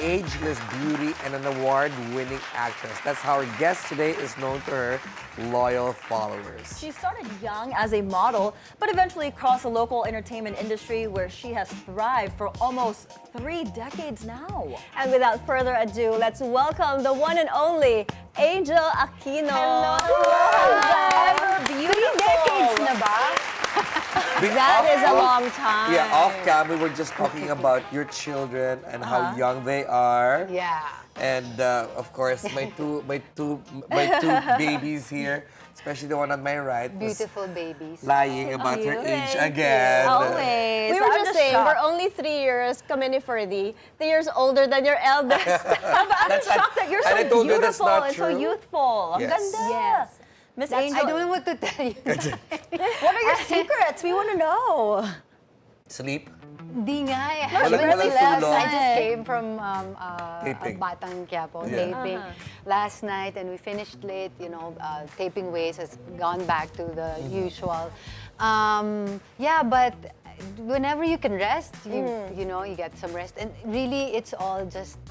ageless beauty and an award-winning actress. That's how our guest today is known to her loyal followers. She started young as a model, but eventually crossed the local entertainment industry where she has thrived for almost 3 decades now. And without further ado, let's welcome the one and only Angel Aquino. Hello! Beautiful. 3 decades na ba? That is a long time. Yeah, off cam, we were just talking about your children and how young they are. Yeah. And of course, my two babies here, especially the one on my right, was Beautiful babies. lying about her age again. Always. We I'm were just just saying, shocked. we're only 3 years, kami ni Ferdy, 3 years older than your eldest. I'm shocked that you're And I so told her that's beautiful not and so true. youthful. Ang Yes. ganda. Yes. Miss I Angel, don't know what to tell you. what are your secrets? We want to know. Sleep? Di nga eh. Walang- walang left. tulog. I just came from Taping. Batang Quiapo, Yeah. taping last night, and we finished late. Taping ways has gone back to the usual. Yeah, but whenever you can rest, you know, you get some rest, and really, it's all just.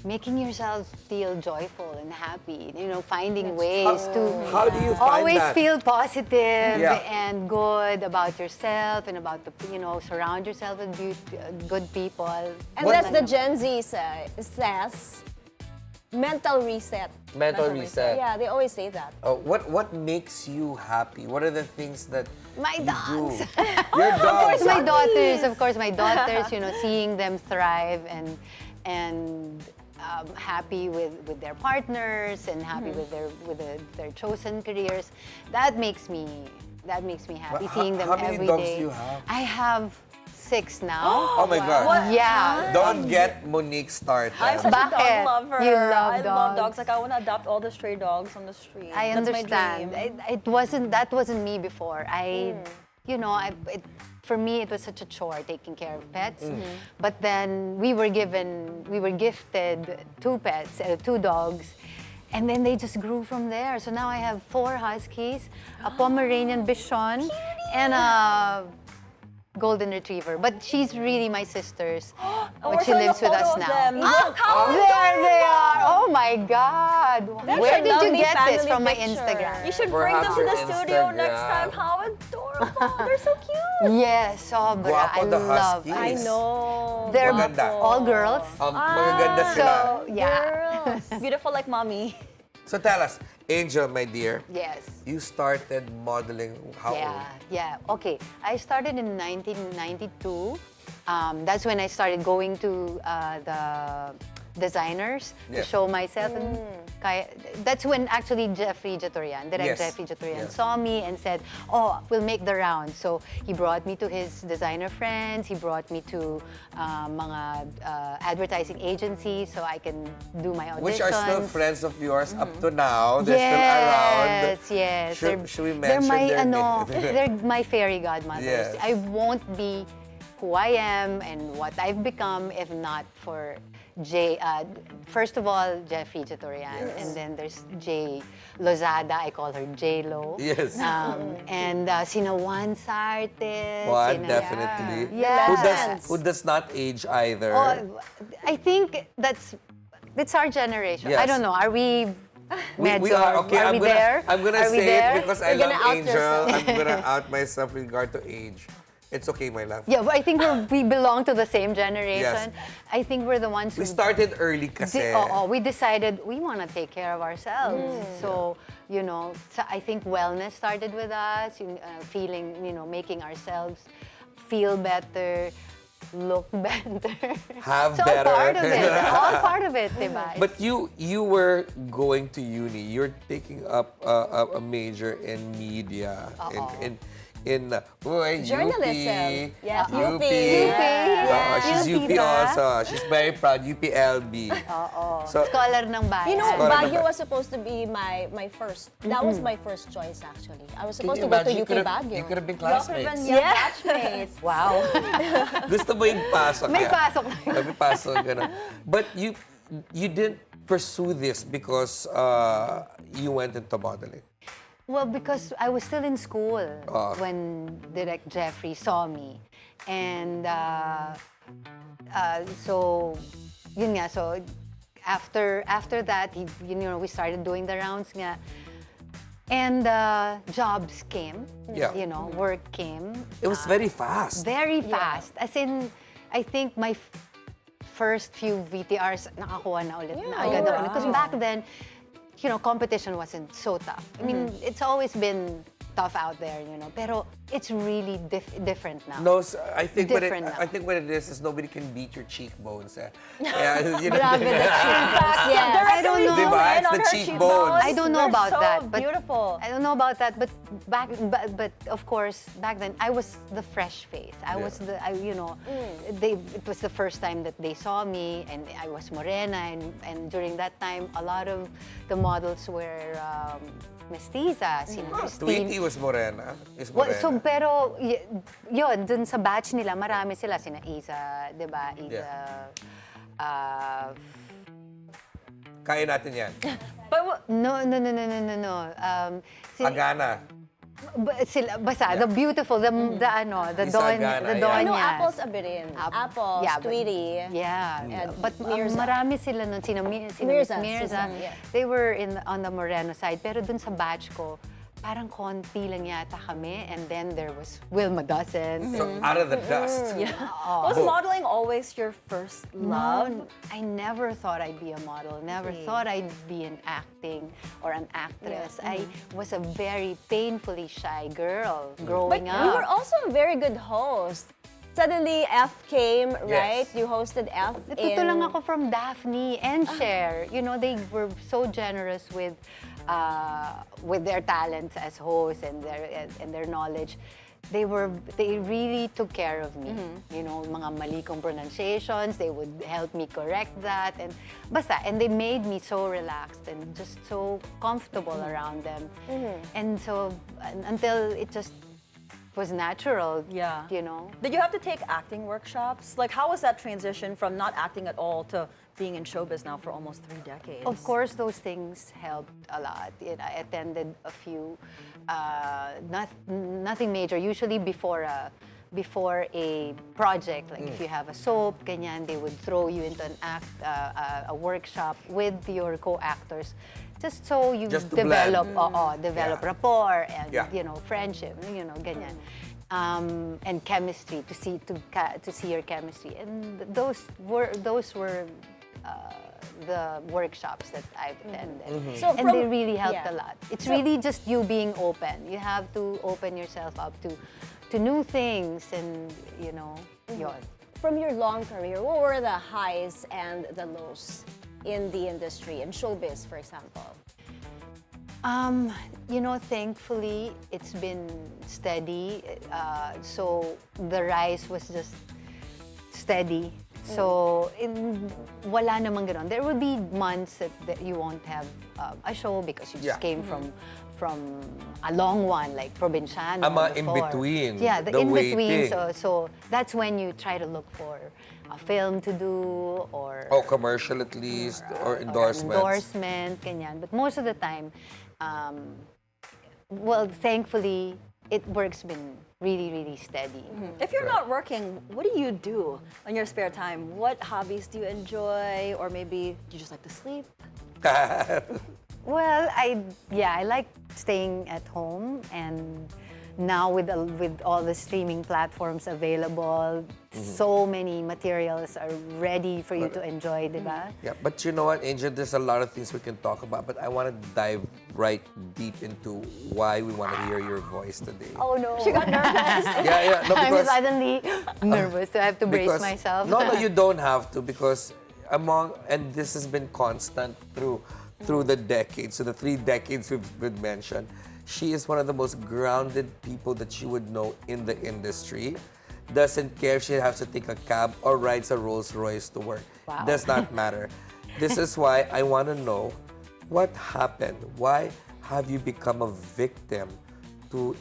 Making yourself feel joyful and happy, you know, finding ways to How do you find always that? feel positive Yeah. and good about yourself and about the, surround yourself with good people. And What- that's the Gen Z says, mental reset. Mental reset. Yeah, they always say that. What makes you happy? What are the things that My you dogs. do? Your dogs. Of course, my daughters, you know, seeing them thrive and happy with their partners and happy with their chosen careers. That makes me happy. Well, seeing them how many every dogs day. do you have? I have 6 now. Oh my God. Yeah. Don't get Monique started. I'm such a dog Bakit? lover. You love I love dogs. dogs. Like I want to adopt all the stray dogs on the street. I That's understand. My dream. That wasn't me before. For me, it was such a chore taking care of pets. But then we were gifted 2 pets, 2 dogs. And then they just grew from there. So now I have 4 huskies, a Pomeranian Bichon, and a golden retriever. But she's really my sister's. We're But she showing lives a with us photo of now. them. Look how There they are! Oh my God! Where a did you lovely get this? family From my picture. Instagram. You should bring them Perhaps to the your studio next Instagram. time. How adorable! They're so cute. Yes, sobra. Guwapo I the love. huskies. I know. They're Maganda. all girls. Magaganda sila. So, yeah. Girls. Beautiful like mommy. So tell us, Angel, my dear, Yes. you started modeling how old? Yeah. Okay. I started in 1992. That's when I started going to the designers Yeah. to show myself. And that's when actually Jeffrey Jatorian, Yes. Jeffrey Jatorian, Yeah. saw me and said, "Oh, we'll make the rounds." So he brought me to his designer friends. He brought me to mga advertising agencies so I can do my auditions. Which are still friends of yours up to now. They're still around. Yes. Should we They're mention my, their ano, name? they're my fairy godmothers. Yes. I won't be who I am and what I've become if not for first of all, Jeffrey Jatorian, Yes. and then there's Jay Lozada. I call her J-Lo. Yes. And sina Juan Sarte. One, definitely. Yeah. Who does not age either. Oh, I think it's our generation. Yes. I don't know. Are we? We are okay. Are we there? I'm gonna Are we say there? it because I You're love gonna out Angel. yourself. I'm gonna out myself with regard to age. It's okay, my love. Yeah, but I think we belong to the same generation. Yes. I think we're the ones who We started early kasi. we decided we want to take care of ourselves. So, I think wellness started with us, feeling, making ourselves feel better, look better. Have It's all better. part of it. All part of it, diba? But you were going to uni. You're taking up a major in media. In Journalism. UP. Yes, UP. She's UP, UP diba? also. She's very proud. UPLB. So, Scholar ng bayan. You know, Scholar Baguio naman. was supposed to be my first. That was my first choice, actually. I was can supposed you to go to imagine? UP Baguio. You could have been You also classmates. been young batchmates. Wow. Gusto mo yung pasok May niya? pasok. May pasok, gano'n. But you didn't pursue this because you went into modeling. Well, because I was still in school when Direct Jeffrey saw me. And So, yun nga, so after that, we started doing the rounds nga. And jobs came, Yeah. work came. It was very fast. Very fast. As in, I think my first few VTRs, nakakuha na ulit na agad ako. Because back then, competition wasn't so tough. I mean, it's always been tough out there, pero it's really different now. No, I think Different now. I think what it is nobody can beat your cheekbones. Yeah, Grabe, the cheekbones. Yeah. I don't know. Diba? It's on the her cheekbones. I don't know They're about so that, but beautiful. I don't know about that, but but of course back then I was the fresh face. I was it was the first time that they saw me, and I was morena, and during that time a lot of the models were mestizas, Christine. Tweety was morena. Is Well, morena. so, pero, yun, dun sa batch nila, marami sila. Sina Isa, di ba? Isa, Kaya natin yan. But no. Agana. Basta, the beautiful, the Isa Donya. Agana, The yeah. I know Donyas. Apple's Abirin. Apples, Yeah, but- Tweety. Yeah, but Mirza. marami sila nun. Sina Mirza, Mirza. yeah. They were on the Moreno side. Pero dun sa batch ko, parang konti lang yata kami. And then there was Wilma Dozen. So out of the dust. was modeling always your first love? No, I never thought I'd be a model. Never thought I'd be an acting or an actress. I was a very painfully shy girl growing But up. you were also a very good host. Suddenly, F came, right? You hosted F Natuto lang ako from Daphne and Cher. They were so generous with their talents as hosts and their knowledge. They really took care of me. Mga mali kong pronunciations, they would help me correct that, and they made me so relaxed and just so comfortable around them. And so until it just was natural. Yeah. Did Did you have to take acting workshops? Like, how was that transition from not acting at all to being in showbiz now for almost 3 decades? Of course, those things helped a lot. I attended a few, nothing major. Usually before a project, like if you have a soap, ganyan, they would throw you into a workshop with your co-actors, just so you Just to develop, blend. develop Yeah. rapport and Yeah. friendship, ganyan. And chemistry to see your chemistry, and those were the workshops that I've attended. So And they really helped yeah. a lot. It's really just you being open. You have to open yourself up to new things, and yun. From your long career, what were the highs and the lows in the industry, in showbiz, for example? Thankfully, it's been steady. So the rise was just steady. So, wala namang ganon. There will be months that you won't have a show because you just came from a long one, like Provinciano. In before. between, Yeah, the in-between. waiting. So that's when you try to look for a film to do or Commercial at least, or endorsements. endorsement, ganyan. But most of the time, thankfully, work's been really, really steady. If you're not working, what do you do in your spare time? What hobbies do you enjoy? Or maybe you just like to sleep? Well, I like staying at home, and now with all the streaming platforms available, so many materials are ready for you to enjoy, diba? Yeah, but you know what, Angel, there's a lot of things we can talk about, but I want to dive right deep into why we want to hear your voice today. Oh no, She got nervous. Yeah, no, I'm because suddenly nervous, so I have to brace because- myself. No, you don't have to, because and this has been constant through the decades, so the 3 decades we've mentioned. She is one of the most grounded people that you would know in the industry. Doesn't care if she has to take a cab or rides a Rolls Royce to work. Wow. Does not matter. This is why I want to know what happened. Why have you become a victim to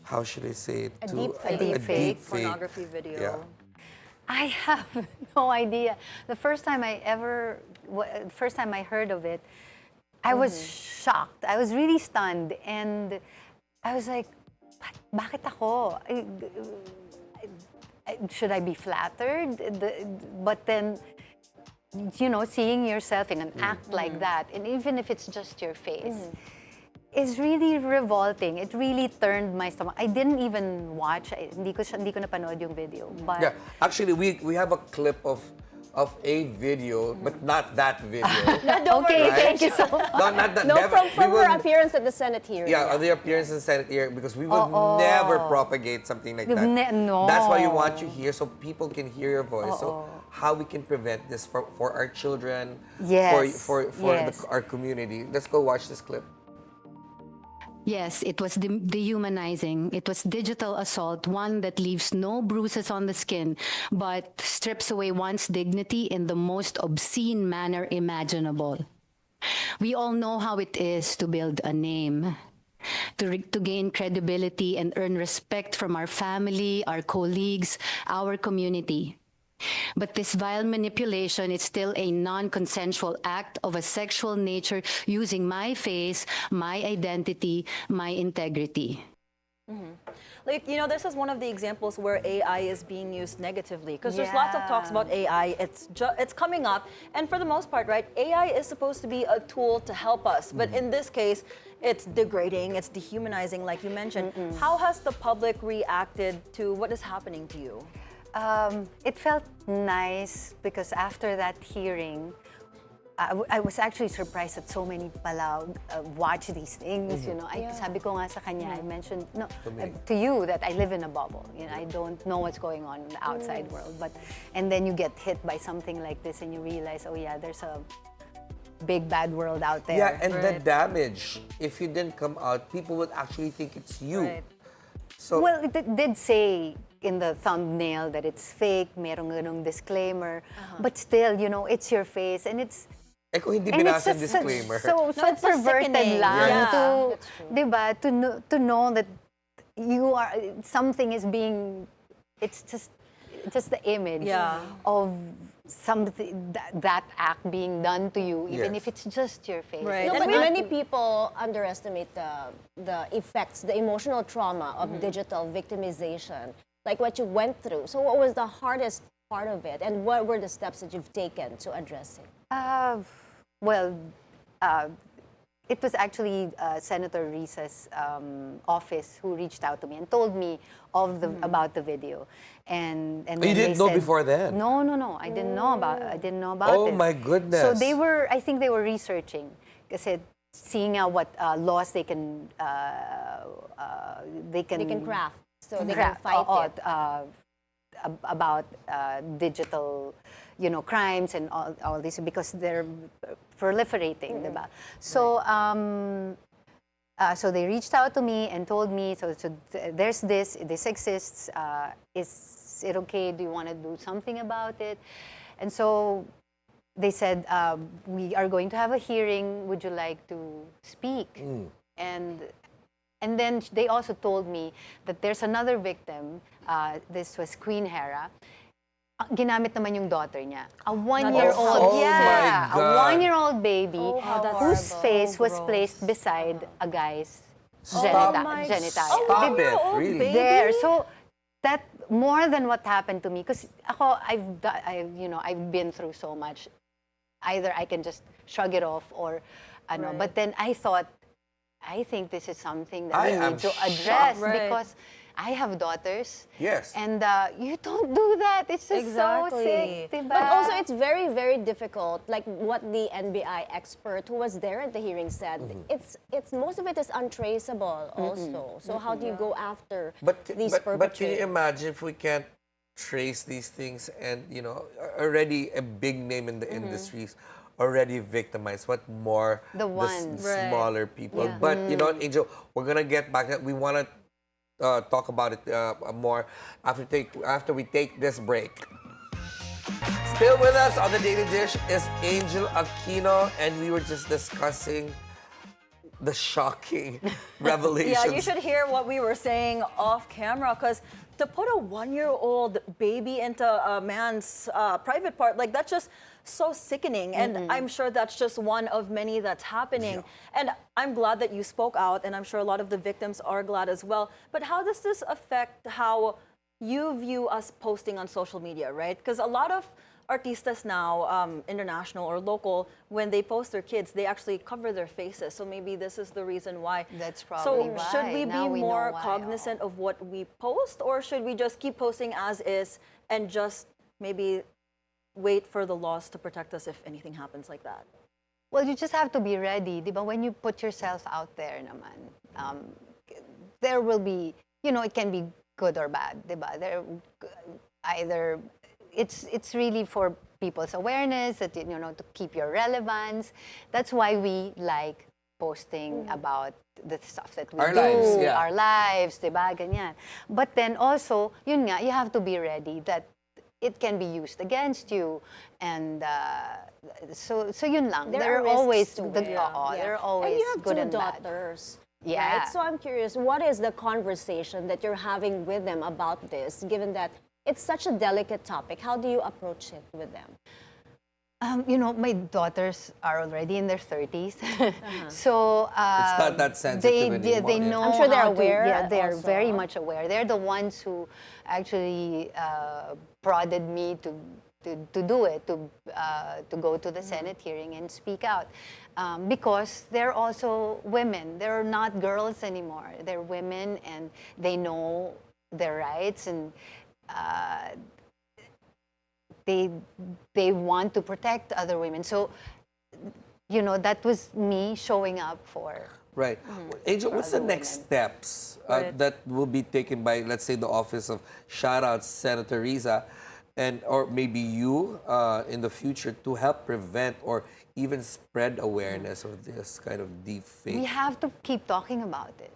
how should I say it? A To deepfake. Pornography video. Yeah. I have no idea. The first time I heard of it, I was shocked. I was really stunned, and I was like, bakit ako? should I be flattered? But then, seeing yourself in an act like that, and even if it's just your face, is really revolting. It really turned my stomach. I didn't even watch. Hindi ko napanood yung video. But Yeah, actually, we have a clip of a video, but not that video. Don't okay, worry. thank you so much. No, not that. No, never. from We her will- appearance at the Senate hearing. Yeah, the appearance in the Senate here, because we will never propagate something like that. No. That's why we want you here, so people can hear your voice. So how we can prevent this for our children, Yes, for yes. our community. Let's go watch this clip. Yes, it was dehumanizing. It was digital assault, one that leaves no bruises on the skin, but strips away one's dignity in the most obscene manner imaginable. We all know how it is to build a name, to gain credibility and earn respect from our family, our colleagues, our community. But this vile manipulation is still a non-consensual act of a sexual nature using my face, my identity, my integrity. Like, this is one of the examples where AI is being used negatively, because there's lots of talks about AI. It's coming up, and for the most part, right, AI is supposed to be a tool to help us, but in this case, it's degrading, it's dehumanizing, like you mentioned. How has the public reacted to what is happening to you? It felt nice because after that hearing, I was actually surprised that so many pala watch these things, Sabi ko nga sa kanya, I mentioned to you that I live in a bubble. I don't know what's going on in the outside world. And then you get hit by something like this and you realize, oh yeah, there's a big bad world out there. Yeah, and the damage, if you didn't come out, people would actually think it's you. Right. So, Well, it did say in the thumbnail that it's fake, merong ganong disclaimer, but still, it's your face and it's kung hindi and binasa yung just disclaimer. so No, it's so perverted sickening. lang Yeah. to, That's true. diba, to know that you are something is being, it's just the image Yeah. of something that act being done to you, even Yes. if it's just your face. Right. No, And but we- many people underestimate the effects, the emotional trauma of digital victimization, like what you went through. So what was the hardest part of it, and what were the steps that you've taken to address it? Well, it was actually Senator Risa's office who reached out to me and told me about the video, and You then they didn't know said- before then? No, I didn't know about Oh it. my goodness. So I think they were researching, kasi seeing what laws they can They can craft, so they can craft fight it. about digital, crimes and all this, because they're proliferating, diba? So, so they reached out to me and told me, so there's this exists. Is it okay? Do you want to do something about it? And so they said, we are going to have a hearing. Would you like to speak? And then they also told me that there's another victim. This was Queen Hera. Ginamit naman yung daughter niya. A one-year-old, Oh my a God. one-year-old baby how whose horrible. face was Gross. placed beside a guy's Stop. genitalia. Stop it, really? There. So that more than what happened to me, because ako, I've been through so much. Either I can just shrug it off or ano. But then I thought, I think this is something that I we am need to address shocked. Right. because I have daughters. Yes. And you don't do that. It's just Exactly. so sick, diba? But also, it's very, very difficult. Like what the NBI expert who was there at the hearing said, it's most of it is untraceable. Also, so how do you go after these But can you perpetrators? imagine if we can't trace these things and, already a big name in the industries, already victimized, what more The ones. Right. smaller people. Yeah. But, Angel, we're going to get back. We want to talk about it more after we take this break. Still with us on the Daily Dish is Angel Aquino, and we were just discussing the shocking revelations. Yeah, you should hear what we were saying off camera, because to put a one-year-old baby into a man's private part, like that's just so sickening. And I'm sure that's just one of many that's happening. And I'm glad that you spoke out, and I'm sure a lot of the victims are glad as well. But how does this affect how you view us posting on social media, right? Because a lot of artistas now, international or local, when they post their kids, they actually cover their faces. So maybe this is the reason why. That's probably So why. should we Now be we know more why. cognizant of what we post, or should we just keep posting as is and just maybe wait for the laws to protect us if anything happens like that? Well, you just have to be ready, di ba? When you put yourself out there naman, there will be, it can be good or bad, di ba? Either it's really for people's awareness, that to keep your relevance. That's why we like posting about the stuff that we Our do, lives, yeah. our lives, di ba? Ganyan. But then also, yun nga, you have to be ready that it can be used against you, and so yun lang. There are always risks to it. there are always and you have good two and bad. daughters. Yeah. Right? So I'm curious, what is the conversation that you're having with them about this, given that it's such a delicate topic? How do you approach it with them? My daughters are already in their 30s, so It's not that sensitive anymore, they yeah. know. I'm sure they're how to- aware Yeah, they're also. very much aware. They're the ones who actually prodded me to do it, to go to the Senate hearing and speak out, because they're also women. They're not girls anymore. They're women, and they know their rights, and they want to protect other women. So, that was me showing up for. Right. Angel, what's the other next women. steps Right. that will be taken by, let's say, the office of shout out Senator Riza, or maybe you in the future, to help prevent or even spread awareness of this kind of deep fake? We have to keep talking about it.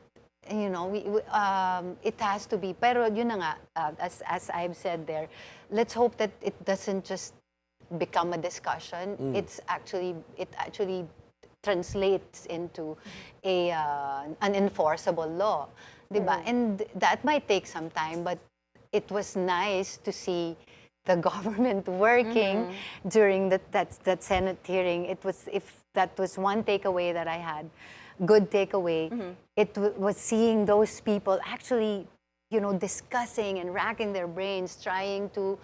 It has to be. Pero yun na nga, as I've said there, let's hope that it doesn't just become a discussion. It actually translates into an enforceable law, diba? And that might take some time, but it was nice to see the government working during that Senate hearing. If that was one takeaway that I had, good takeaway, it was seeing those people actually, discussing and racking their brains, trying to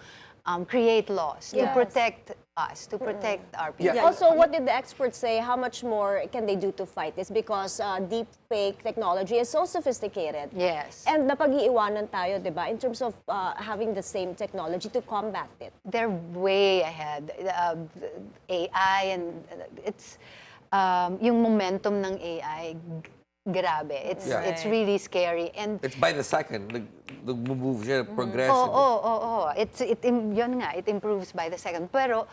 create laws to Yes. protect us, to protect our people. Yeah. Also, what did the experts say? How much more can they do to fight this? Because deep fake technology is so sophisticated. Yes. And napag-iiwanan tayo, di ba, in terms of having the same technology to combat it. They're way ahead. AI, and it's yung momentum ng AI, grabe. It's Yeah. it's really scary. And It's by the second. Nag-move siya progressively. Yun nga, it improves by the second. Pero,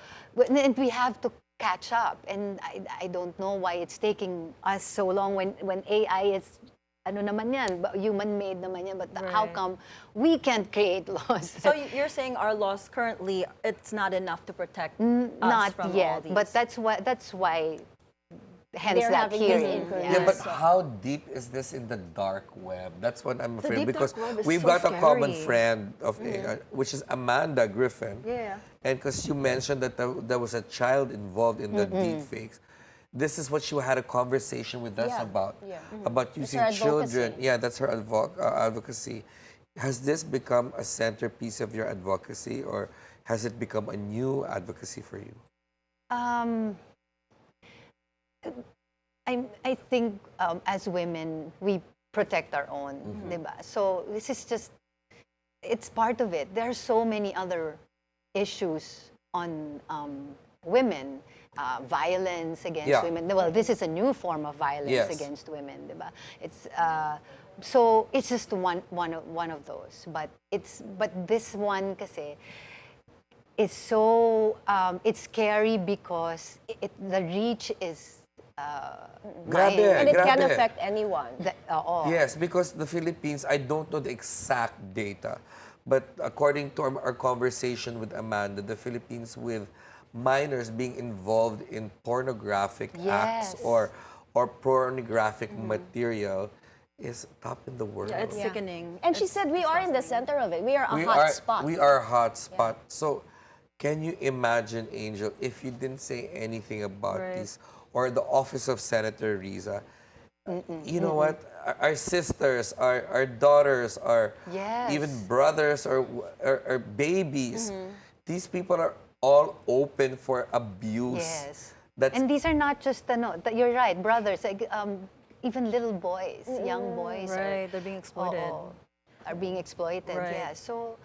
and we have to catch up. And I don't know why it's taking us so long when AI is, naman yan, human-made naman yan. But how come we can't create laws? So you're saying our laws currently, it's not enough to protect us Not from all yet, these. but that's why hence They're that having these hearing. inquiries. Yeah, but how deep is this in the dark web? That's what I'm afraid, deep because dark web is we've so got a common scary. friend of which is Amanda Griffin. Yeah. And because you mentioned that there was a child involved in the deepfakes, this is what she had a conversation with us Yeah, about. yeah. About using her children. advocacy. Yeah, that's her advocacy. Has this become a centerpiece of your advocacy, or has it become a new advocacy for you? I think as women, we protect our own, diba? So this is just, it's part of it. There are so many other issues on women, violence against Yeah. women. Well, this is a new form of violence Yes. against women, diba? It's so it's just one of those. But this one kasi is so it's scary because the reach is. Grabe, And it can grabe. affect anyone. Yes, because the Philippines, I don't know the exact data, but according to our conversation with Amanda, the Philippines with minors being involved in pornographic acts Yes. or pornographic material is top in the world. Yeah, it's sickening. And she It's said we are in the center of it. We are a we hot are spot. we are a hot spot. So can you imagine, Angel, if you didn't say anything about Right. this, or the office of Senator Riza, you know what? Our sisters, our daughters, our Yes. even brothers or babies. These people are all open for abuse. Yes. That's And these are not just, you're right, brothers, like, even little boys, young boys. Right, they're being exploited. Are being exploited, Right. yeah. So,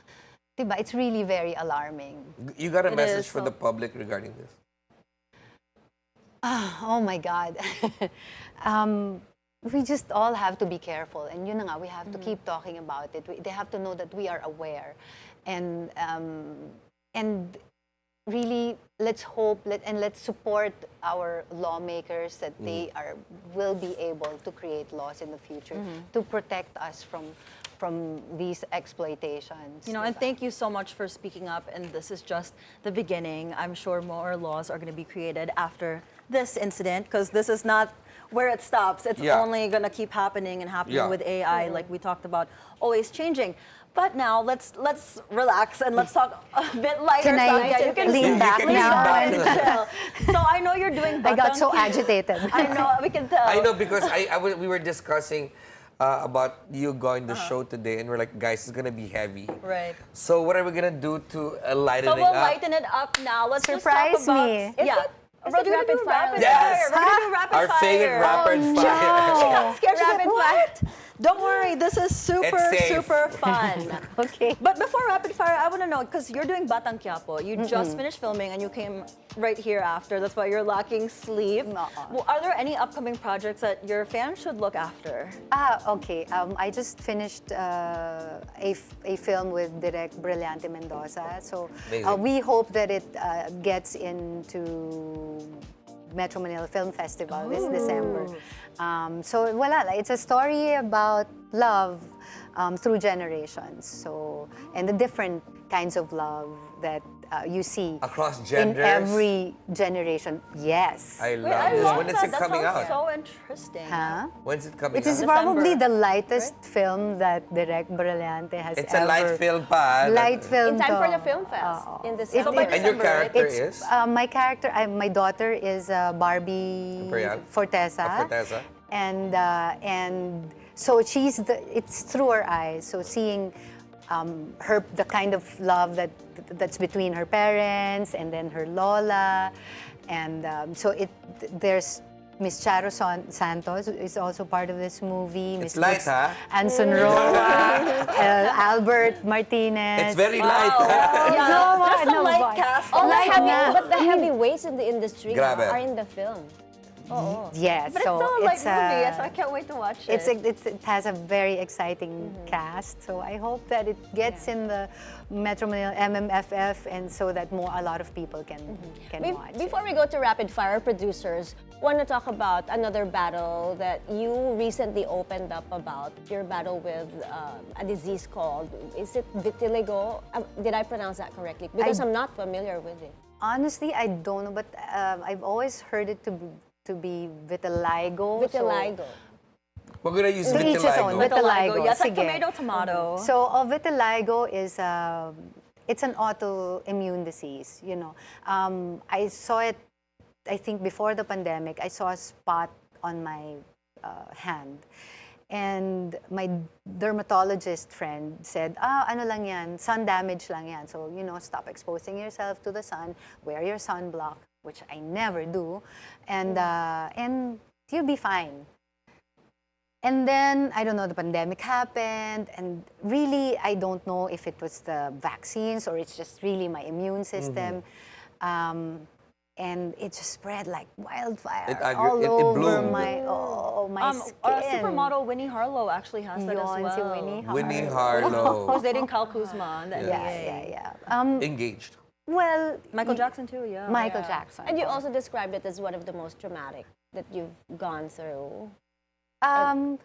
diba, it's really very alarming. you got a It message is, for so- the public regarding this. Oh my God. We just all have to be careful. And yun na nga, we have to keep talking about it. They have to know that we are aware. And really, let's hope and let's support our lawmakers that they will be able to create laws in the future to protect us from these exploitations. You know, and diba? thank you so much for speaking up. And this is just the beginning. I'm sure more laws are going to be created after this incident, because this is not where it stops. It's Yeah. only going to keep happening and happening Yeah. with AI, like we talked about, always changing. But now let's relax and let's talk a bit lighter Can I stuff. Yeah, you can lean back can lean now? back. and chill. So I know you're doing. I got so batang- agitated. I know, we can tell. I know because we were discussing about you going the show today, and we're like, guys, it's gonna be heavy. Right. So what are we gonna do to lighten So it we'll up? lighten it up now. Let's Surprise just talk about, me. Yeah. Is We're it gonna rapid do fire? rapid Yes. fire. We're gonna do rapid Our fire. favorite rapid fire. She got scared. She's Rapid like, what? Don't worry, this is super, It's safe. super fun. Okay. But before rapid fire, I want to know, because you're doing Batang Quiapo. You just finished filming and you came right here after. That's why you're lacking sleep. Well, are there any upcoming projects that your fans should look after? Okay. I just finished a film with Direct Brillante Mendoza. So Amazing. we hope that it gets into Metro Manila Film Festival this December. So voila, it's a story about love through generations. So, and the different kinds of love that you see Across in genders? every generation. Yes. I love Wait, I this. love When is that. it That coming sounds out? so interesting. Huh? When's it coming It is out? probably December, the lightest film that Direct Brillante has It's ever. a light film pa. Light film In time to. for the film fest in December. So by And your December, right? character It's is? my character. My daughter is Barbie Imperial? Fortesa. Fortesa. And so it's through her eyes. So seeing the kind of love that's between her parents and then her lola, and so there's Miss Charo Santos is also part of this movie. It's Miss light, Luz huh? Anson Roa, Albert Martinez. It's very light. Yeah, No, just a no, light boy. cast. All the Like heavy, na. but the heavyweights in the industry Grabe. are in the film. Yes, But it's so still a light it's movie, so I can't wait to watch it. it has a very exciting cast. So I hope that it gets in the Metro Manila MMFF, and so that a lot of people can watch. Before we go to rapid fire, producers want to talk about another battle that you recently opened up about. Your battle with a disease called, is it vitiligo? Did I pronounce that correctly? Because I'm not familiar with it. Honestly, I don't know, but I've always heard it to be vitiligo. Vitiligo. We're gonna use To each his own. vitiligo. Vitiligo, Yes, like sige. tomato. So, vitiligo is it's an autoimmune disease. You know, I saw it. I think before the pandemic, I saw a spot on my hand, and my dermatologist friend said, ano lang yan, sun damage lang yan. So, stop exposing yourself to the sun, wear your sunblock, which I never do, and you'll be fine. And then, I don't know, the pandemic happened, and really, I don't know if it was the vaccines or it's just really my immune system. And it just spread like wildfire all it over bloomed. my skin. Supermodel Winnie Harlow actually has that as Yun, well. si Winnie Winnie Who's Harlow. dating Kyle Kuzma, the NBA. Yeah. Engaged. Well, Michael Jackson too, yeah. Michael Jackson. And you also described it as one of the most traumatic that you've gone through. Well,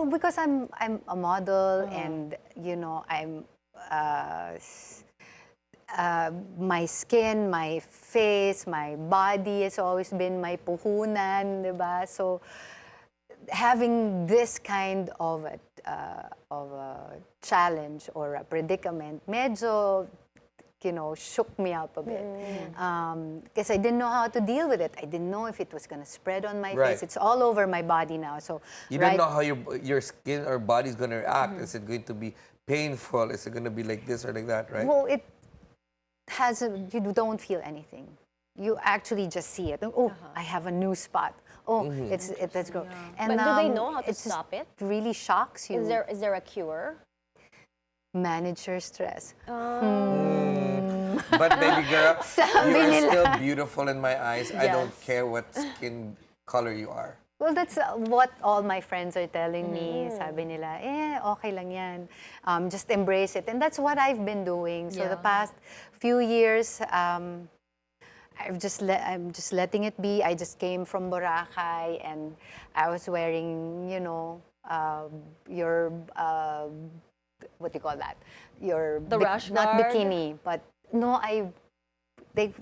because I'm a model, and I'm my skin, my face, my body has always been my puhunan, diba? So having this kind of a challenge or a predicament, medyo shook me up a bit. Because I didn't know how to deal with it. I didn't know if it was going to spread on my Right. face. It's all over my body now. So You don't know how your skin or body's going to react. Is it going to be painful? Is it going to be like this or like that, right? Well, you don't feel anything. You actually just see it. Oh, I have a new spot. Oh, let's go. And But do they know how to it's just stop it? really shocks you. Is there a cure? Manage your stress. But baby girl, Sabi you are nila. still beautiful in my eyes. I don't Yes. care what skin color you are. Well, that's what all my friends are telling me. Sabi nila, okay lang yan. Just embrace it. And that's what I've been doing. So the past few years, I'm just letting it be. I just came from Boracay and I was wearing, your, what do you call that? Your The rash not guard? bikini, but no,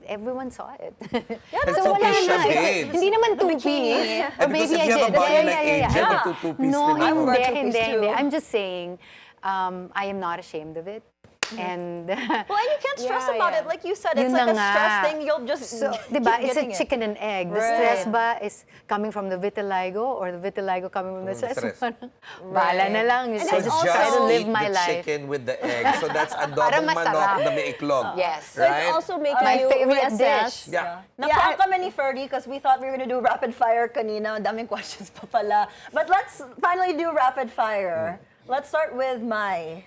everyone saw it. It's So wala two-piece siya, na. babes. Hindi naman two-piece. Eh, Or because maybe if I you have a did. body like Yeah. Angel, two-piece No, rin ako. wear hindi. two-piece too. I'm just saying, I am not ashamed of it. And Well, and you can't stress Yeah, about yeah. it. Like you said, Yun it's like na a stress nga. thing. You'll just so, keep diba, it's a getting it. chicken and egg. The Right. stress ba is coming from the vitiligo or the vitiligo coming from the stress? stress. Parang, bahala na lang. And I it's just also- try to live eat my the life. chicken with the egg. So that's Para adobong manok masarap. na may iklog. Yes. So Right? it's also making My you favorite reassess. dish. Yeah. Naprank kami ni Ferdy because we thought we were going to do rapid fire kanina. Ang daming questions pa pala. But let's finally do rapid fire. Let's start with Mai.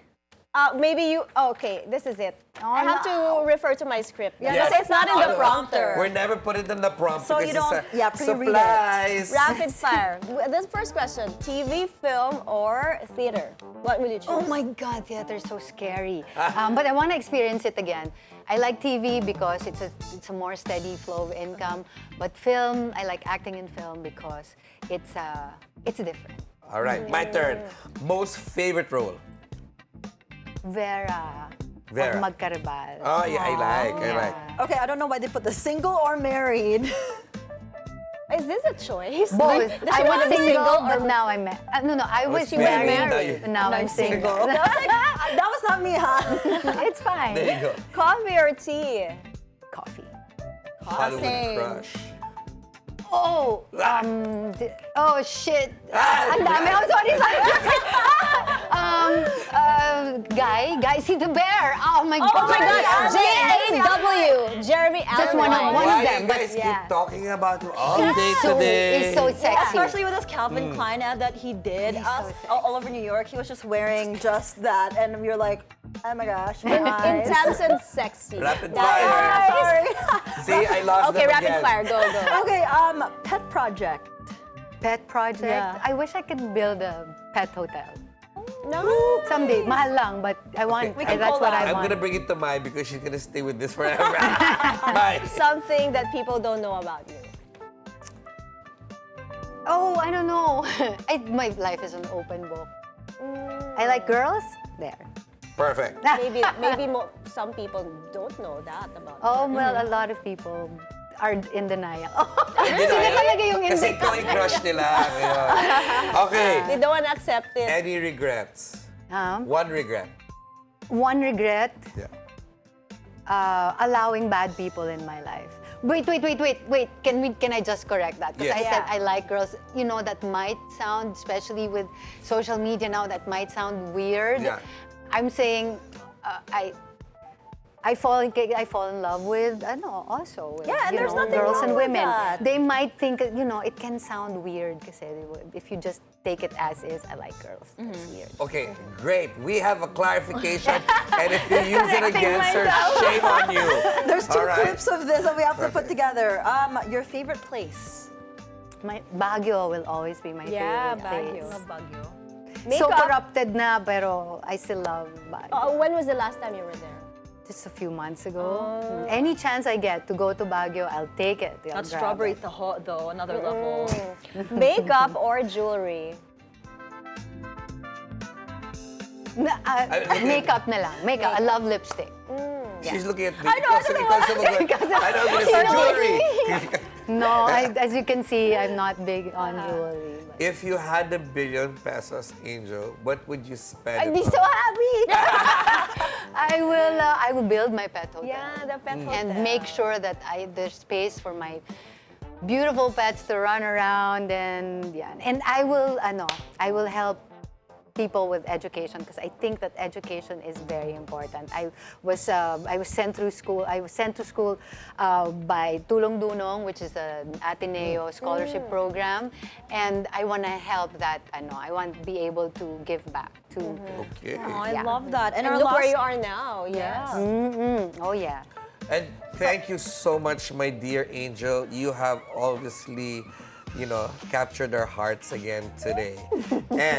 Maybe you. Okay, this is it. I have to refer to my script. Yeah, Yes. kasi it's not in the Ano? prompter. We're never put it in the prompt So because you don't- it's a yeah, pre-read it. supplies. Rapid fire. This first question: TV, film, or theater? What will you choose? Oh my God, theater is so scary. But I want to experience it again. I like TV because it's a more steady flow of income. But film, I like acting in film because it's different. All right, my turn. Most favorite role? Vera. Vera. Of Magkaribal. Oh, yeah, I like. Okay, I don't know why they put the single or married. Is this a choice? Both. Does I she was wanna be single, or- but now I'm no. I was was married, married. now Now I'm single. Okay, I was like, that was not me, huh? It's fine. There you go. Coffee or tea? Coffee. Hollywood Same. crush. Oh, shit. Ah! Ang dami. I'm sorry. Guy, see the bear. Oh my God. Oh my God! J-A-W. Jeremy Allen. Just one of Why them, you but guys yeah. keep talking about him all day So, today? he's so sexy. Especially with this Calvin Klein ad that he did He's us so all over New York. He was just wearing just that, and we were like, oh my gosh, my eyes. Intense and sexy. Rapid That fire. Sorry. See, I lost Okay, them rapid again. fire. Go, go. Okay, pet project. Pet project. Yeah. I wish I could build a pet hotel. No. Someday, mahal lang, but I want. We can that's call what that. I I'm want. gonna bring it to Mai because she's gonna stay with this forever. Bye. Something that people don't know about you. Oh, I don't know. My life is an open book. I like girls. There. Perfect. Maybe some people don't know that about you. Oh, well, a lot of people are in denial. Hindi Sila na- talaga yung in Kasi ikaw yung crush nila. Ngayon. Okay. They don't want to accept it. Any regrets? Um, One regret. One regret, Yeah. allowing bad people in my life. Wait. Can I just correct that? Because Yes. I said Yeah. I like girls. You know, that might sound, especially with social media now, that might sound weird. Yeah. I'm saying I fall in love with also with, Yeah, and you there's know, nothing girls wrong and with women. that. They might think it can sound weird kasi if you just take it as is. I like girls. That's weird. Okay, great. We have a clarification. And if you use it against her, myself. shame on you. There's two All right. clips of this that we have to put Perfect. together. Your favorite place? My Baguio will always be my Yeah, favorite Baguio. place. Baguio. So Makeup. corrupted na, pero I still love Baguio. When was the last time you were there? Just a few months ago. Any chance I get to go to Baguio, I'll take it. I'll Not grab strawberry it. taho, though, another level. Makeup or jewelry? Makeup na lang. Makeup. I love lipstick. She's looking at me. I know, I don't know because of I know I'm gonna say jewelry. No, as you can see, I'm not big on jewelry. But If you had ₱1 billion, Angel, what would you spend I'd it be on? so happy. I will build my pet hotel. Yeah, the pet hotel. And make sure that there's space for my beautiful pets to run around, and yeah, and I will help people with education, because I think that education is very important. I was sent through school. I was sent to school by Tulong Dunong, which is an Ateneo scholarship program, and I want to help that. I want to be able to give back to. Okay. Oh, I Yeah. love that. And And our look where last you are now. Yes. Oh yeah. And thank you so much, my dear Angel. You have obviously, captured our hearts again today. And